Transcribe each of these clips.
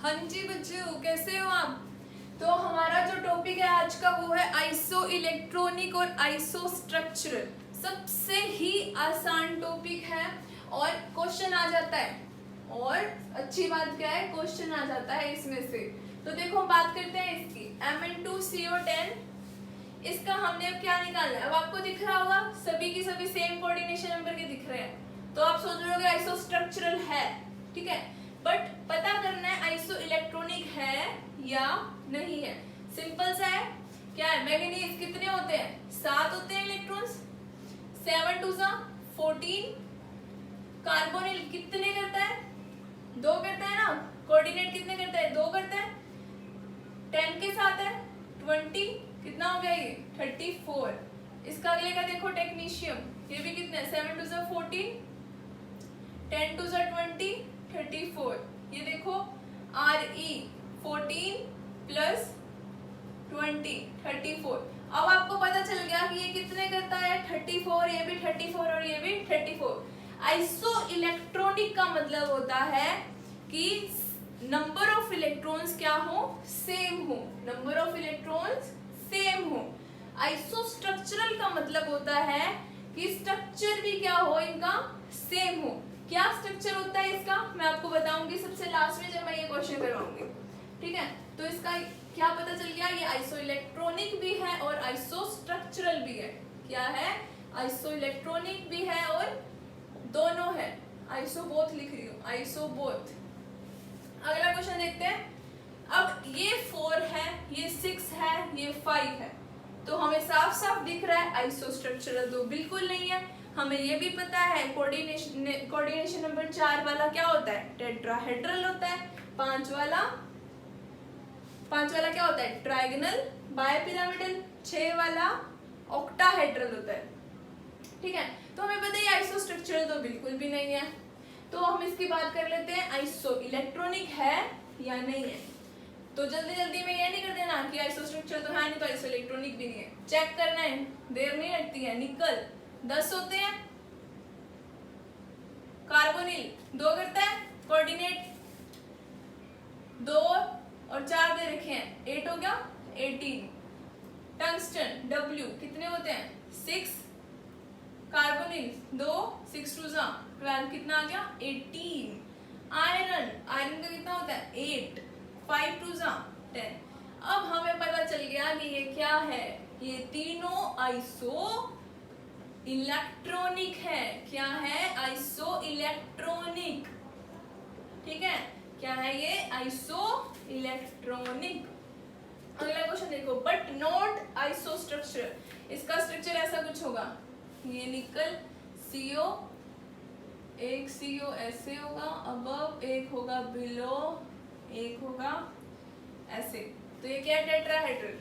हाँ जी बच्चों, कैसे हो आप। तो हमारा जो टॉपिक है आज का वो है आइसो इलेक्ट्रॉनिक और आइसो स्ट्रक्चरल। सबसे ही आसान टॉपिक है और क्वेश्चन आ जाता है। और अच्छी बात क्या है, क्वेश्चन आ जाता है इसमें से। तो देखो हम बात करते हैं इसकी Mn2CO10। इसका हमने अब क्या निकालना है। अब आपको दिख रहा होगा सभी की सभी सेम कोऑर्डिनेशन नंबर के दिख रहे हैं, तो आप सोच रहे होगे आइसो स्ट्रक्चरल है, ठीक है। बट पता करना है आइसो इलेक्ट्रॉनिक है या नहीं है। सिंपल सा है। क्या है, मैंगनीज कितने होते हैं, 7 होते हैं इलेक्ट्रॉन्स, 7 2 14। कार्बोनिल कितने करता है, 2 करता है ना। कोऑर्डिनेट कितने करता है, 2 करता है। 10 के साथ है 20, कितना हो गया ये 34। इसका अगले का देखो टेक्नीशियम, ये भी कितने 7 2 14, 10 2 20, 34। ये देखो Re 14 प्लस 20 34। अब आपको पता चल गया कि ये कितने करता है 34, ये भी 34 और ये भी 34। आइसो इलेक्ट्रॉनिक का मतलब होता है कि नंबर ऑफ इलेक्ट्रॉन्स क्या हो, सेम हो। नंबर ऑफ इलेक्ट्रॉन्स सेम हो। आइसो स्ट्रक्चरल का मतलब होता है कि स्ट्रक्चर भी क्या हो, इनका सेम हो। क्या स्ट्रक्चर होता है इसका, मैं आपको बताऊंगी सबसे लास्ट में जब मैं ये क्वेश्चन करवाऊंगी, ठीक है। तो इसका क्या पता चल गया, ये आइसो इलेक्ट्रॉनिक भी है और आइसो स्ट्रक्चरल भी है। क्या है, आइसो इलेक्ट्रॉनिक भी है और दोनों है। आइसो बोथ लिख रही हूँ, आइसो बोथ। अगला क्वेश्चन देखते हैं। अब ये 4 है, ये 6 है, ये 5 है, तो हमें साफ साफ दिख रहा है आइसो स्ट्रक्चरल तो बिल्कुल नहीं है। हमें ये भी पता है कोऑर्डिनेशन नंबर 4 वाला क्या होता है, टेट्राहेड्रल होता है। 5 वाला क्या होता है, ट्राइगोनल बायपिरामिडल। 6 वाला ऑक्टाहेड्रल होता है, ठीक है। तो हमें पता है आइसो स्ट्रक्चरल तो बिल्कुल भी नहीं है। तो हम इसकी बात कर लेते हैं आइसो इलेक्ट्रॉनिक है या नहीं है। तो जल्दी जल्दी में ये नहीं कर देना कि आइसो स्ट्रक्चरल तो है नहीं तो आइसो इलेक्ट्रॉनिक भी नहीं है। चेक करना है, देर नहीं लगती है। निकल 10 होते हैं, कार्बोनिल 2 करता है, कोऑर्डिनेट 2 और 4 दे रखे हैं, 8 हो गया 18। टंगस्टन W कितने होते हैं 6, कार्बोनिल 2 6 2 12, कितना आ गया 18। आयरन का कितना होता है 8, 5 2 10। अब हमें पता चल गया कि ये क्या है, ये तीनों आइसो इलेक्ट्रॉनिक है। क्या है, आइसो इलेक्ट्रॉनिक, ठीक है। क्या है ये, आइसो इलेक्ट्रॉनिक। अगला क्वेश्चन देखो, बट नॉट आइसो स्ट्रक्चर। इसका स्ट्रक्चर ऐसा कुछ होगा, ये निकल CO, एक CO ऐसे होगा अबव, एक होगा बिलो, एक होगा ऐसे। तो ये क्या है, टेट्राहेड्रल।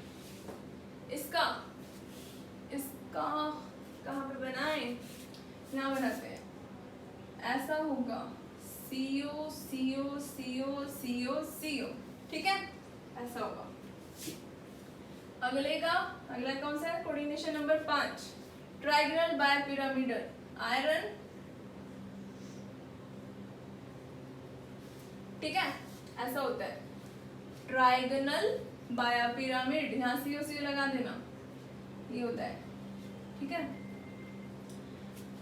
इसका कहाँ पे बनाए, यहाँ बनाते हैं। ऐसा होगा CO CO CO CO CO, ठीक है, ऐसा होगा। अगला कौन सा है, coordination number 5, trigonal bipyramidal. Iron, ठीक है, ऐसा होता है ट्राइगोनल बायपिरामिड। यहाँ CO CO लगा देना, ये होता है, ठीक है।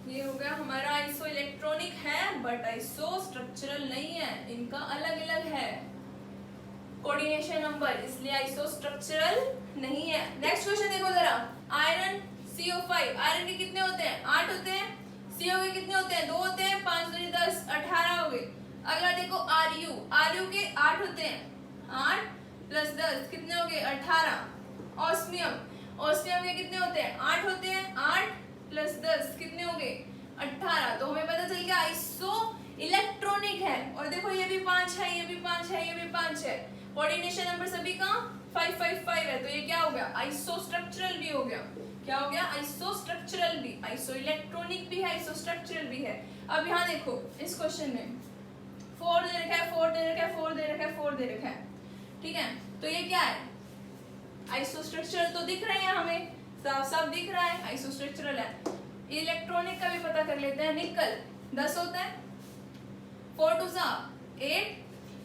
ये हो गया हमारा आइसो इलेक्ट्रॉनिक है बट आइसो स्ट्रक्चरल नहीं है, इनका अलग अलग है कोऑर्डिनेशन नंबर, इसलिए आइसो स्ट्रक्चरल नहीं है। नेक्स्ट क्वेश्चन देखो जरा, आयरन CO5, आयरन के कितने होते हैं 8 होते हैं, CO के कितने होते हैं 2 होते हैं, 5 2 10 18 हो गए। अगला देखो Ru के 8 होते हैं, 8 प्लस 10 कितने हो गए 18। ऑस्मियम के कितने होते हैं 8 होते हैं, 8 प्लस 10 कितने हो गए 18। तो हमें पता चल गया आइसो इलेक्ट्रॉनिक है। और देखो ये भी 5 है, ये भी 5 है, ये भी 5 है। कोऑर्डिनेशन नंबर सभी का 5 5 5 है, तो ये क्या हो गया, आइसो स्ट्रक्चरल भी हो गया। क्या हो गया, आइसो स्ट्रक्चरल भी। आइसो इलेक्ट्रॉनिक भी है, आइसो स्ट्रक्चरल भी है। अब यहाँ देखो इस क्वेश्चन में 4 दे रखा है, 4 दे रखा है, 4 दे रखा है, 4 दे रखा है, ठीक है। तो ये क्या है, आइसो स्ट्रक्चरल तो दिख रहे हैं हमें, साफ साफ दिख रहा है आइसो स्ट्रक्चरल है। इलेक्ट्रॉनिक का भी पता कर लेते हैं। निकल 10 होता है, 4 2 8,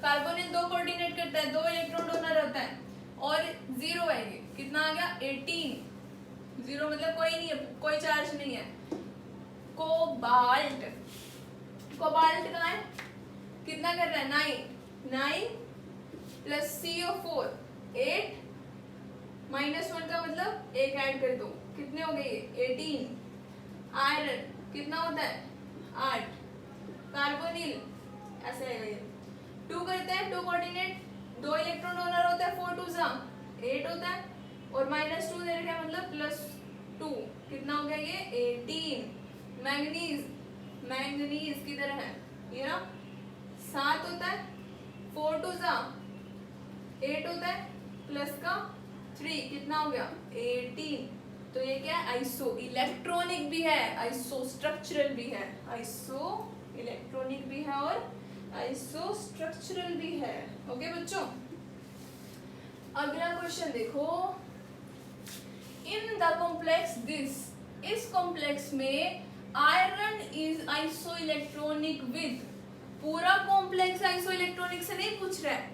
कार्बोनिल 2 कोऑर्डिनेट करता है, 2 इलेक्ट्रॉन डोनर होता है और 0 है ये, कितना आ गया 18, 0 मतलब कोई नहीं है, कोई चार्ज नहीं है। कोबाल्ट, कोबाल्ट कहाँ है, कितना कर रहा है 9 प्लस CO4 8 -1 का मतलब 1 ऐड कर दो, कितने हो गए 18। आयरन कितना होता है 8। कार्बोनिल ऐसे है ये 2 करता है, 2 कोऑर्डिनेट, 2 इलेक्ट्रॉन डोनर होता है, 4 2 8 होता है और -2 दे रखा है मतलब +2, कितना हो गया ये 18। मैंगनीज, मैंगनीज किधर है ये ना 7 होता है, 4 2 8 होता है प्लस का 3, कितना हो गया 18। तो ये क्या है आइसो इलेक्ट्रॉनिक भी है, आइसो स्ट्रक्चरल भी है, आइसो इलेक्ट्रॉनिक भी है और आइसो स्ट्रक्चरल भी है। ओके बच्चों, अगला क्वेश्चन देखो, इन द कॉम्प्लेक्स दिस, इस कॉम्प्लेक्स में iron is iso electronic with, पूरा कॉम्प्लेक्स आइसो इलेक्ट्रॉनिक से नहीं पूछ रहा है,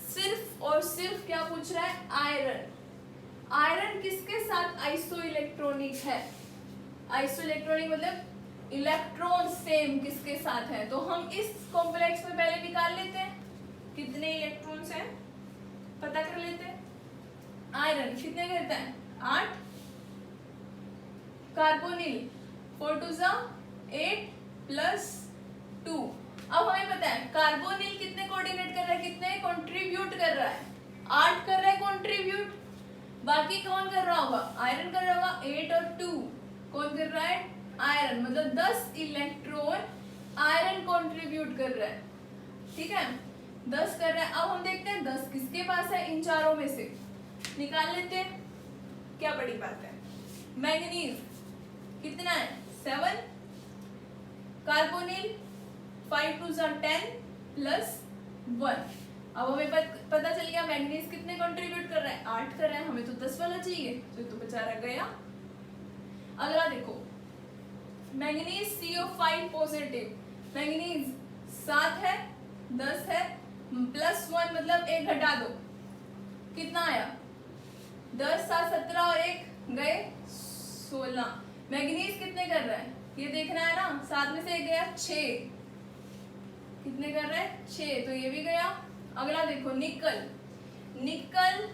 सिर्फ और सिर्फ क्या पूछ रहा है आयरन। आयरन किसके साथ आइसो इलेक्ट्रॉनिक है, आइसो इलेक्ट्रॉनिक मतलब इलेक्ट्रॉन सेम किसके साथ है, तो हम इस कॉम्प्लेक्स में पहले निकाल लेते हैं कितने इलेक्ट्रॉन्स हैं, पता कर लेते हैं। आयरन कितने करता है 8, कार्बोनिल 4 2 8 प्लस 2। अब हमें पता है कार्बोनिल कितने कोऑर्डिनेट कर रहा है, कितने कंट्रीब्यूट कर रहा है 8 कर रहा है कंट्रीब्यूट, बाकी कौन कर रहा होगा आयरन कर रहा होगा 8 और 2 कौन कर रहा है आयरन, मतलब 10 इलेक्ट्रॉन आयरन कंट्रीब्यूट कर रहा है, ठीक है 10 कर रहा है। अब हम देखते हैं 10 किसके पास है, इन चारों में से निकाल लेते हैं, क्या बड़ी बात है। मैंगनीज कितना है 7, कार्बोनिल 5 2 10 प्लस 1। अब हमें पता चल गया मैंगनीज कितने कंट्रीब्यूट कर रहा है 8 कर रहा है, हमें तो 10 वाला चाहिए, तो बेचारा गया। अगला देखो, मैंगनीज CO5 पॉजिटिव, मैंगनीज 7 है 10 है प्लस 1 मतलब 1 घटा दो, कितना आया 10 7 17 और 1 गए 16। मैंगनीज कितने कर रहा है ये देखना है ना, 7 में से 1 गया 6, कितने कर रहा है 6, तो ये भी गया। अगला देखो निकल, निकल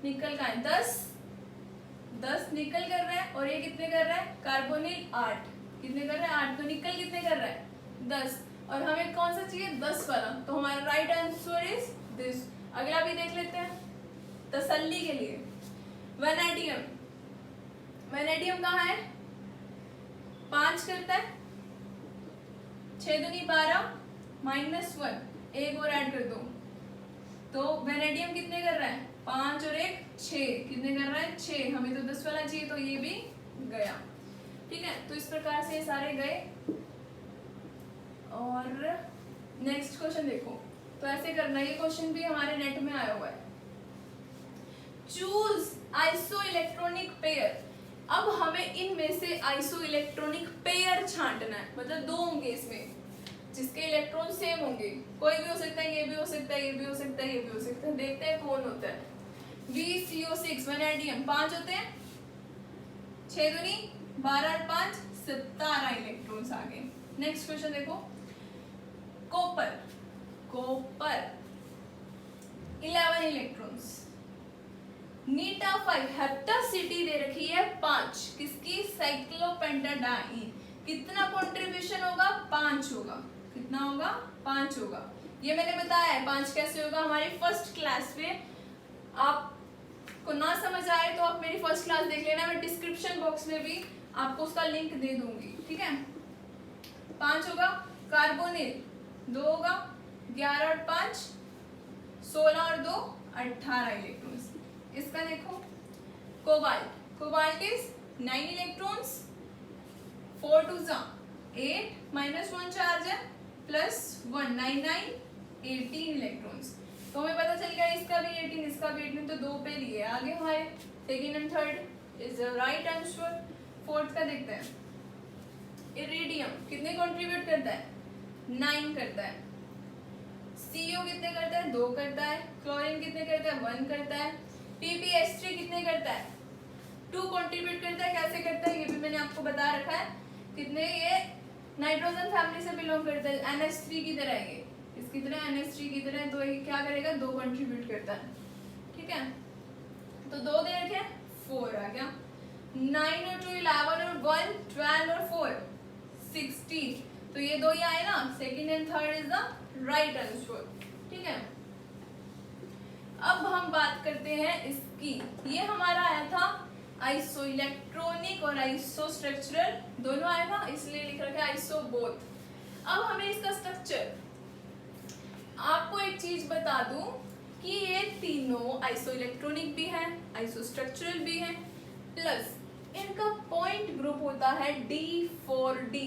निकल का है 10 निकल कर रहा है और ये कितने कर रहा है कार्बोनिल 8, कितने कर रहा है 8, तो निकल कितने कर रहा है 10, और हमें कौन सा चाहिए 10 वाला, तो हमारा राइट आंसर इज दिस। अगला भी देख लेते हैं तसल्ली के लिए। वैनेडियम, वैनेडियम कहाँ है 5 करता है, 6 दूनी 12 -1 एक और ऐड कर दो, तो वैनेडियम कितने कर रहा है 5 और 1 6, कितने कर रहा है 6, हमें तो 10 वाला चाहिए तो ये भी गया, ठीक है। तो इस प्रकार से ये सारे गए। और नेक्स्ट क्वेश्चन देखो, तो ऐसे करना, ये क्वेश्चन भी हमारे नेट में आया हुआ है। चूज आइसो इलेक्ट्रॉनिक पेयर, अब हमें इनमें से आइसो इलेक्ट्रॉनिक पेयर छांटना है, मतलब 2 होंगे इसमें जिसके इलेक्ट्रॉन सेम होंगे, कोई भी हो सकता है, ये भी हो सकता है, ये भी हो सकता है, ये भी हो सकता है, देखते हैं कौन होता है। VCO6 वैनेडियम 5 होते हैं, 6 दूनी 12 और 5 17 इलेक्ट्रॉन्स आ गए। नेक्स्ट क्वेश्चन देखो, कॉपर, कॉपर 11 इलेक्ट्रॉन्स, नीटा 5, हेप्टासिटी दे रखी है 5, किसकी साइक्लोपेंटाडाइन, कितना कंट्रीब्यूशन होगा 5 होगा, कितना होगा 5 होगा। ये मैंने बताया है 5 कैसे होगा हमारी फर्स्ट क्लास में, आपको ना समझ आए तो आप मेरी फर्स्ट क्लास देख लेना, मैं डिस्क्रिप्शन बॉक्स में भी आपको उसका लिंक दे दूंगी, ठीक है। 5 होगा, कार्बोनिल 2 होगा, 11 और 5 16 और 2 18 इलेक्ट्रॉन्स। इसका देखो cobalt, cobalt is 9 electrons, 4 2 8 -1 charge है प्लस 1 9 9 18 इलेक्ट्रॉन्स। तो हमें पता चल गया इसका भी 18 इसका भी 18, तो 2 पे लिए आगे हमारे second and third is the right answer. Fourth का देखते हैं, इरिडियम कितने कंट्रीब्यूट करता है 9 करता है, CO कितने करता है, 2 करता है, क्लोरीन कितने करता है, 1 करता है, PPH3 कितने करता है, 2 कंट्रीब्यूट करता है। कैसे करता है ये भी मैंने आपको बता रखा है। कितने, ये नाइट्रोजन फैमिली से बिलोंग करता है, NH3 की तरह, ये इसकी तरह NH3 की तरह, तो ये क्या करेगा, 2 कंट्रीब्यूट करता है। ठीक है, तो 2 दे रखे, 4 आ गया, 9 और 2 11 और 1 12 और 4 16, तो ये 2 ही आए ना, second and third is the right answer. ठीक है, अब हम बात करते हैं इसकी। ये हमारा आया था आइसो इलेक्ट्रॉनिक और आइसो स्ट्रक्चरल, दोनों आया था, इसलिए लिख रखा है आइसो बोथ। अब हमें इसका स्ट्रक्चर, आपको एक चीज बता दूं कि ये तीनों आइसो इलेक्ट्रॉनिक भी है, आइसो स्ट्रक्चरल भी है, प्लस इनका पॉइंट ग्रुप होता है D4D।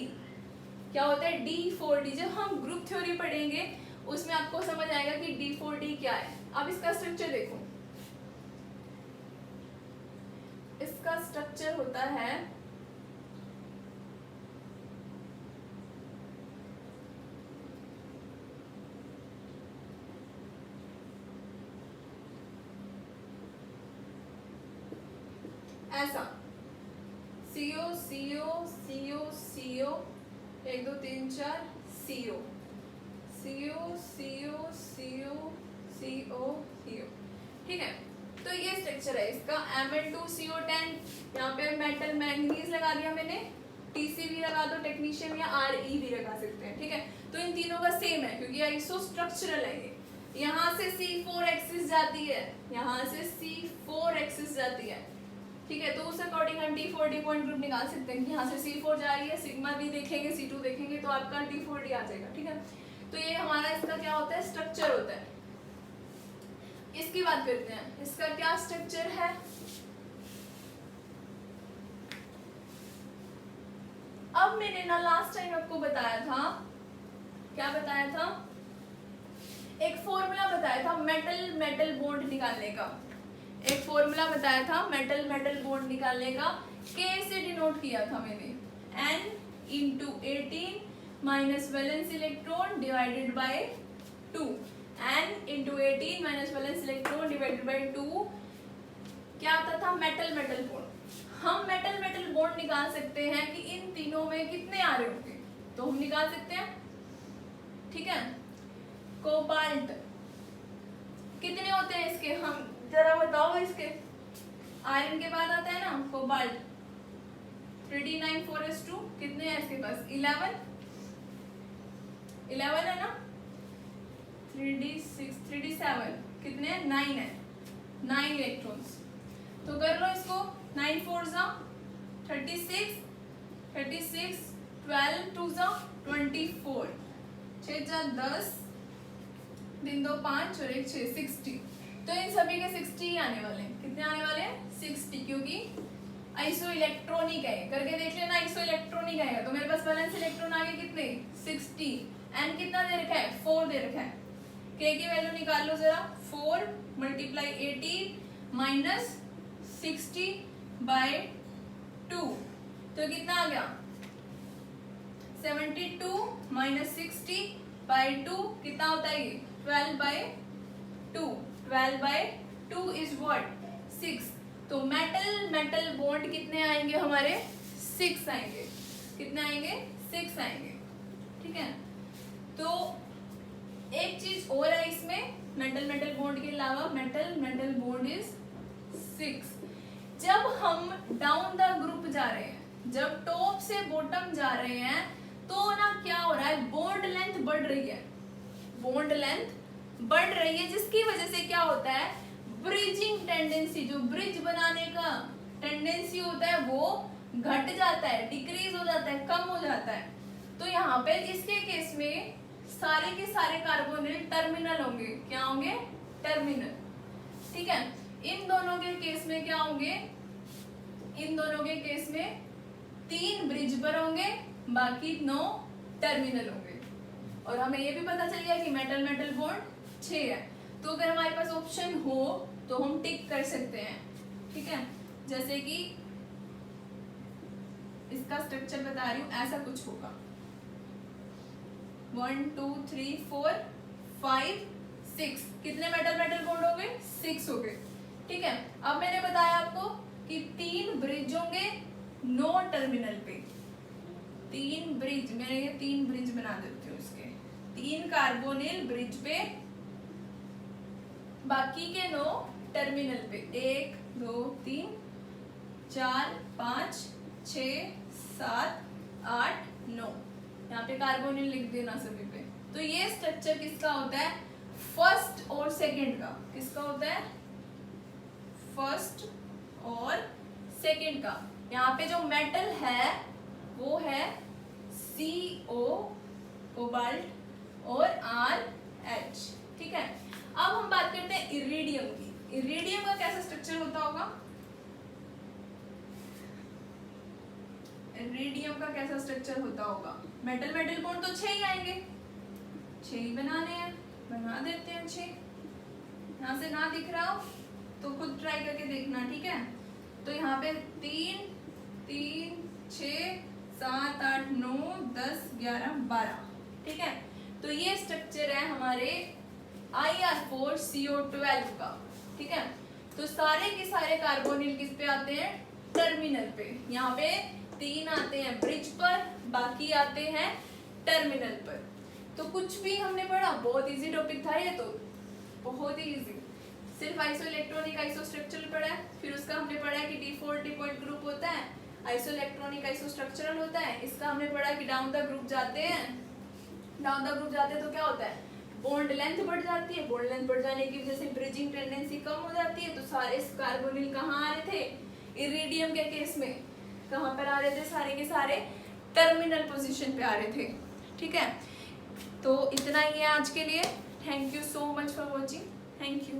क्या होता है D4D? जब हम ग्रुप थ्योरी पढ़ेंगे उसमें आपको समझ आएगा कि D4D क्या है। अब इसका स्ट्रक्चर देखो, इसका स्ट्रक्चर होता है ऐसा, CO CO CO CO 1 2 3 4 CO CO CO CO CO CO। ठीक है, तो ये स्ट्रक्चर है इसका। Mn2CO10, यहाँ पे मेटल मैंगनीज लगा दिया मैंने, TC भी लगा दो टेक्नीशियन, या RE भी लगा सकते हैं। ठीक है, तो इन तीनों का सेम है क्योंकि आइसो स्ट्रक्चरल है ये। यहाँ से C4 एक्सिस जाती है, यहाँ से C4 एक्सिस जाती है। ठीक है, तो उस अकॉर्डिंग हम D4D पॉइंट ग्रुप निकाल सकते हैं कि यहाँ से C4 जा रही है, सिग्मा भी देखेंगे, C2 देखेंगे, तो आपका D4D आ जाएगा। ठीक है, तो ये हमारा इसका क्या होता है, स्ट्रक्चर होता है। इसकी बात करते हैं, इसका क्या स्ट्रक्चर है। अब मैंने ना लास्ट टाइम आपको बताया था, क्या बताया था, एक फॉर्मूला बताया था मेटल मेटल बॉन्ड निकालने का। एक फॉर्मूला बताया था मेटल मेटल बॉन्ड निकालने का, K से डिनोट किया था मैंने, N × 18 minus valence electron divided by 2, N × 18 minus valence electron divided by 2 क्या आता था, मेटल मेटल बॉन्ड। हम मेटल मेटल बॉन्ड निकाल सकते हैं कि इन तीनों में कितने आ रहे होंगे, तो हम निकाल सकते हैं। ठीक है, कोबाल्ट कितने होते हैं इसके, हम जरा बताओ। इसके आयरन के बाद आता है ना कोबाल्ट, 3D9 4s2, कितने हैं इसके पास, 11 है ना, 3D6 3D7 कितने हैं, 9 है, 9 इलेक्ट्रॉन्स। तो कर लो इसको, 9 4 जा 36, 36 12 2 जा 24, 6 जा 10, 3 2 5 और 1 6 60। तो इन सभी के 60 ही आने वाले हैं। कितने आने वाले हैं, 60, क्योंकि आइसो इलेक्ट्रॉनिक है। करके देख लेना, आइसो इलेक्ट्रॉनिक आएगा तो मेरे पास वैलेंस इलेक्ट्रॉन आगे कितने, 60। एन कितना दे रखा है, 4 दे रखा है। के की वैल्यू निकाल लो जरा, 4 × 18 माइनस 60 बाय 2, तो कितना आ गया, 72 माइनस 60 बाय 2 कितना होता है ये, 12/2। 12/2 इज व्हाट, 6। तो मेटल मेटल बॉन्ड कितने आएंगे हमारे, 6 आएंगे। कितने आएंगे, 6 आएंगे। ठीक है, तो एक चीज और है इसमें, मेटल मेटल बॉन्ड के अलावा मेटल मेटल बॉन्ड इज 6। जब हम डाउन द ग्रुप जा रहे हैं, जब टॉप से बॉटम जा रहे हैं, तो ना क्या हो रहा है, बॉन्ड लेंथ बढ़ रही है, बॉन्ड लेंथ बढ़ रही है, जिसकी वजह से क्या होता है, ब्रिजिंग टेंडेंसी, जो ब्रिज बनाने का टेंडेंसी होता है वो घट जाता है, डिक्रीज हो जाता है, कम हो जाता है। तो यहाँ पे इसके केस में सारे के सारे कार्बोनिल टर्मिनल होंगे। क्या होंगे, टर्मिनल। ठीक है, इन दोनों के केस में क्या होंगे, इन दोनों के केस में 3 ब्रिज पर होंगे, बाकी 9 टर्मिनल होंगे। और हमें ये भी पता चल गया कि मेटल मेटल बॉन्ड 6 है। तो अगर हमारे पास ऑप्शन हो तो हम टिक कर सकते हैं। ठीक है, जैसे कि इसका स्ट्रक्चर बता रही हूं, ऐसा कुछ होगा, 1 2 3 4 5 6, कितने मेटल मेटल बॉन्ड हो गए? 6 हो गए। ठीक है, अब मैंने बताया आपको कि 3 ब्रिज होंगे नो टर्मिनल पे, 3 ब्रिज, मैंने ये 3 ब्रिज बना देती हूँ इसके, 3 कार्बोनिल ब्रिज पे, बाकी के 9 टर्मिनल पे, 1 2 3 4 5 6 7 8 9, यहाँ पे कार्बोनिल लिख देना सभी पे। तो ये स्ट्रक्चर किसका होता है? फर्स्ट और सेकंड का। किसका होता है? फर्स्ट और सेकंड का। यहाँ पे जो मेटल है वो है CO कोबाल्ट और RH। ठीक है, अब हम बात करते हैं इरिडियम की। इरिडियम का कैसा स्ट्रक्चर होता होगा? इरिडियम का कैसा स्ट्रक्चर होता होगा? मेटल मेटल बॉन्ड तो 6 ही आएंगे, 6 ही बनाने हैं, बना देते हैं 6। यहाँ से ना दिख रहा हो तो खुद ट्राई करके देखना। ठीक है, तो यहाँ पे 3 3 6 7 8 9 10 11 12। ठीक है, तो ये स्ट्रक्चर है हमारे Ir4CO12 का। ठीक है, तो सारे के सारे कार्बोनिल किस पे आते हैं? टर्मिनल पे। यहाँ पे 3 आते हैं ब्रिज पर, बाकी आते हैं टर्मिनल पर। तो कुछ भी हमने पढ़ा, बहुत इजी टॉपिक था ये, तो बहुत ही इजी। सिर्फ आइसो इलेक्ट्रॉनिक आइसो स्ट्रक्चरल पढ़ा है, फिर उसका हमने पढ़ा है कि डिफॉल्ट डिपॉइंट ग्रुप होता है, आइसो इलेक्ट्रॉनिक आइसो स्ट्रक्चरल होता है। इसका हमने पढ़ा कि डाउन द ग्रुप जाते हैं, डाउन द ग्रुप जाते हैं तो क्या होता है? बॉन्ड लेंथ बढ़ जाती है, बॉन्ड लेंथ बढ़ जाने की वजह से ब्रिजिंग टेंडेंसी कम हो जाती है। तो सारे कार्बोनिल कहाँ आ रहे थे? इरिडियम के केस में कहाँ पर आ रहे थे? सारे के सारे टर्मिनल पोजीशन पे आ रहे थे। ठीक है, तो इतना ही है आज के लिए। Thank you so much for watching. Thank you.